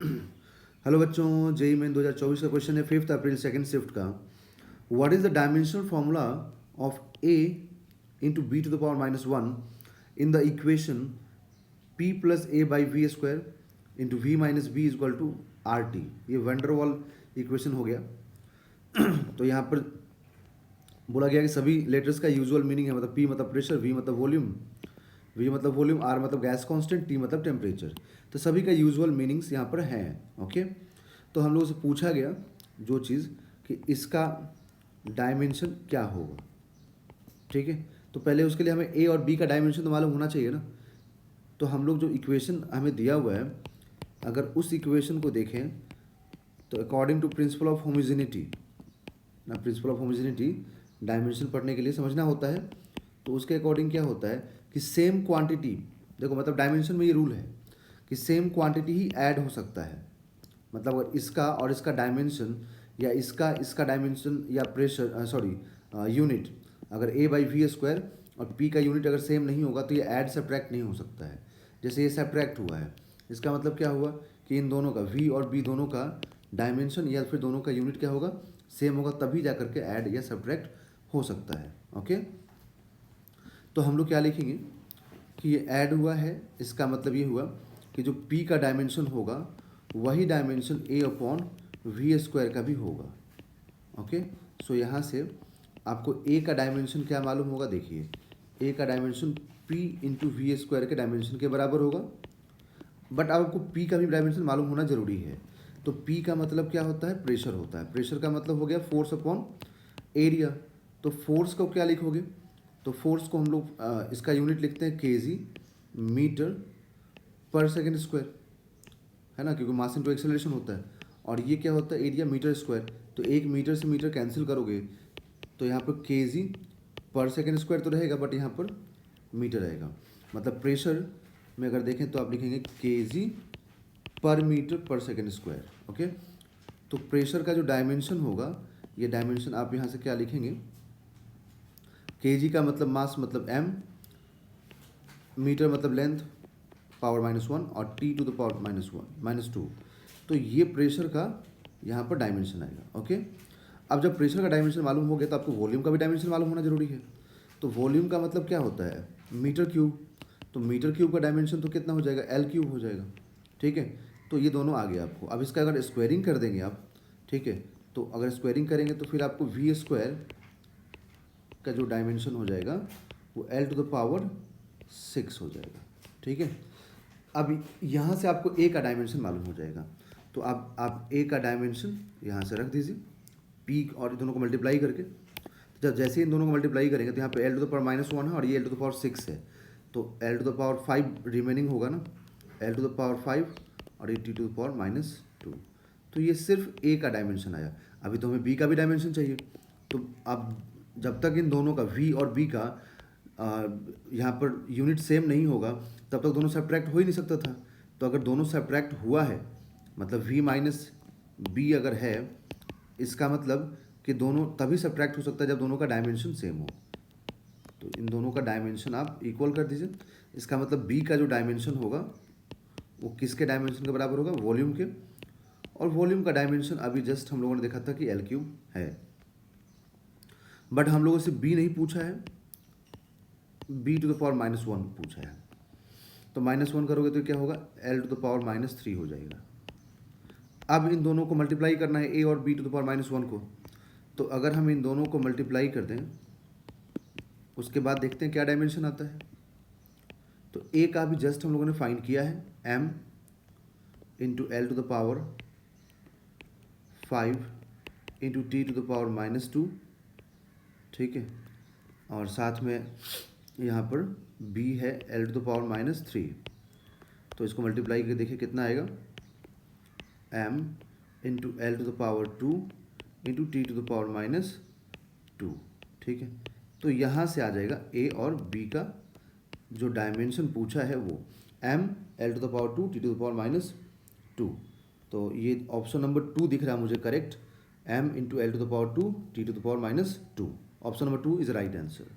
Hello बच्चों, JEE main 2024 का question है 5 अप्रैल सेकंड शिफ्ट का। What is the dimensional formula of A into B to the power -1 in the equation p plus A by V square into V minus B is equal to R T. ये van der Waals equation हो गया। तो यहाँ पर बोला गया कि सभी लेटर्स का यूजुअल मीनिंग है, मतलब p मतलब प्रेशर, v मतलब वॉल्यूम, v मतलब वॉल्यूम, r मतलब गैस कांस्टेंट, t मतलब टेम्परेचर। तो सभी का यूजुअल मीनिंग्स यहाँ पर हैं। ओके, तो हम लोगों से पूछा गया जो चीज़ कि इसका डायमेंशन क्या होगा। ठीक है, तो पहले उसके लिए हमें a और b का डायमेंशन तो मालूम होना चाहिए ना। तो हम लोग जो इक्वेशन हमें दिया हुआ है, अगर उस इक्वेशन को देखें तो according to principle of homogeneity ना, प्रिंसिपल ऑफ होमोजेनिटी डायमेंशन पढ़ने के लिए समझना होता है। तो उसके अकॉर्डिंग क्या होता है कि सेम क्वांटिटी, देखो मतलब डायमेंशन में ये रूल है कि सेम क्वांटिटी ही ऐड हो सकता है। मतलब अगर इसका और इसका डायमेंशन या इसका इसका डायमेंशन या प्रेशर यूनिट अगर a बाई वी स्क्वायर और p का यूनिट अगर सेम नहीं होगा तो ये ऐड सब्ट्रैक्ट नहीं हो सकता है। जैसे ये सब्ट्रैक्ट हुआ है, इसका मतलब क्या हुआ कि इन दोनों का v और b दोनों का डायमेंशन या फिर दोनों का यूनिट क्या होगा, सेम होगा, तभी जा करके ऐड या सब्ट्रैक्ट हो सकता है। ओके, तो हम लोग क्या लिखेंगे कि ये ऐड हुआ है, इसका मतलब ये हुआ कि जो p का डायमेंशन होगा वही dimension a upon V square का भी होगा। ओके, सो यहाँ से आपको a का डायमेंशन क्या मालूम होगा, देखिए a का dimension p into V square के डायमेंशन के बराबर होगा। बट आपको p का भी डायमेंशन मालूम होना जरूरी है। तो p का मतलब क्या होता है, प्रेशर होता है। प्रेशर का मतलब हो गया फोर्स अपॉन एरिया। तो फोर्स को क्या लिखोगे, तो फोर्स को हम लोग इसका यूनिट लिखते हैं केजी मीटर पर सेकेंड स्क्वायर, है ना, क्योंकि मास इनटू एक्सेलरेशन होता है। और ये क्या होता है, एरिया मीटर स्क्वायर। तो एक मीटर से मीटर कैंसिल करोगे तो यहाँ पर केजी पर सेकेंड स्क्वायर तो रहेगा, बट यहाँ पर मीटर रहेगा। मतलब प्रेशर में अगर देखें तो आप लिखेंगे केजी पर मीटर पर सेकेंड स्क्वायर। ओके, तो प्रेशर का जो डायमेंशन होगा, ये डायमेंशन आप यहाँ से क्या लिखेंगे, केजी का मतलब मास मतलब एम, मीटर मतलब लेंथ पावर -1 और टी टू द पावर -2। तो ये प्रेशर का यहाँ पर डायमेंशन आएगा। ओके, अब जब प्रेशर का डायमेंशन मालूम हो गया तो आपको वॉल्यूम का भी डायमेंशन मालूम होना जरूरी है। तो वॉल्यूम का मतलब क्या होता है, मीटर क्यूब। तो मीटर क्यूब का डायमेंशन तो कितना हो जाएगा, एल क्यूब हो जाएगा। ठीक है, तो ये दोनों आ गया आपको। अब इसका अगर स्क्वायरिंग कर देंगे आप, ठीक है, तो अगर स्क्वायरिंग करेंगे तो फिर आपको वी स्क्वायर का जो डायमेंशन हो जाएगा वो एल टू द पावर 6 हो जाएगा। ठीक है, अब यहाँ से आपको ए का डायमेंशन मालूम हो जाएगा। तो आप ए का डायमेंशन यहाँ से रख दीजिए, पी और दोनों को मल्टीप्लाई करके। तो जब जैसे इन दोनों को मल्टीप्लाई करेंगे तो यहाँ पे एल टू द पावर -1 है और ये एल टू द पावर 6 है। तो L to the power 5 remaining होगा ना, एल टू द पावर 5 और ये टी टू द पावर -2। तो ये सिर्फ ए का डायमेंशन आया। अभी तो हमें बी का भी डायमेंशन चाहिए। तो अब जब तक इन दोनों का वी और बी का यहाँ पर यूनिट सेम नहीं होगा तब तक दोनों सब्ट्रैक्ट हो ही नहीं सकता था। तो अगर दोनों सब्ट्रैक्ट हुआ है, मतलब v माइनस बी अगर है, इसका मतलब कि दोनों तभी सब्ट्रैक्ट हो सकता है जब दोनों का डायमेंशन सेम हो। तो इन दोनों का डायमेंशन आप इक्वल कर दीजिए। इसका मतलब b का जो डायमेंशन होगा वो किसके डायमेंशन के बराबर होगा, वॉल्यूम के। और वॉल्यूम का डायमेंशन अभी जस्ट हम लोगों ने देखा था कि एल क्यूब है। बट हम लोगों से b नहीं पूछा है, b टू द पावर -1 पूछा है। तो -1 करोगे तो क्या होगा, एल टू द पावर -3 हो जाएगा। अब इन दोनों को मल्टीप्लाई करना है, ए और बी टू द पावर -1 को। तो अगर हम इन दोनों को मल्टीप्लाई कर दें उसके बाद देखते हैं क्या डायमेंशन आता है। तो ए का भी जस्ट हम लोगों ने फाइंड किया है, M into L to the power 5 into T to the power -2। ठीक है, और साथ में यहाँ पर b है एल टू द पावर -3। तो इसको मल्टीप्लाई करके देखिए कितना आएगा, m into L to the power 2 into T to the power -2। ठीक है, तो यहाँ से आ जाएगा a और b का जो डायमेंशन पूछा है वो m L to the power 2 T to the power -2। तो ये ऑप्शन नंबर 2 दिख रहा है मुझे correct, m into L to the power 2 T to the power -2। Option number 2 is right answer.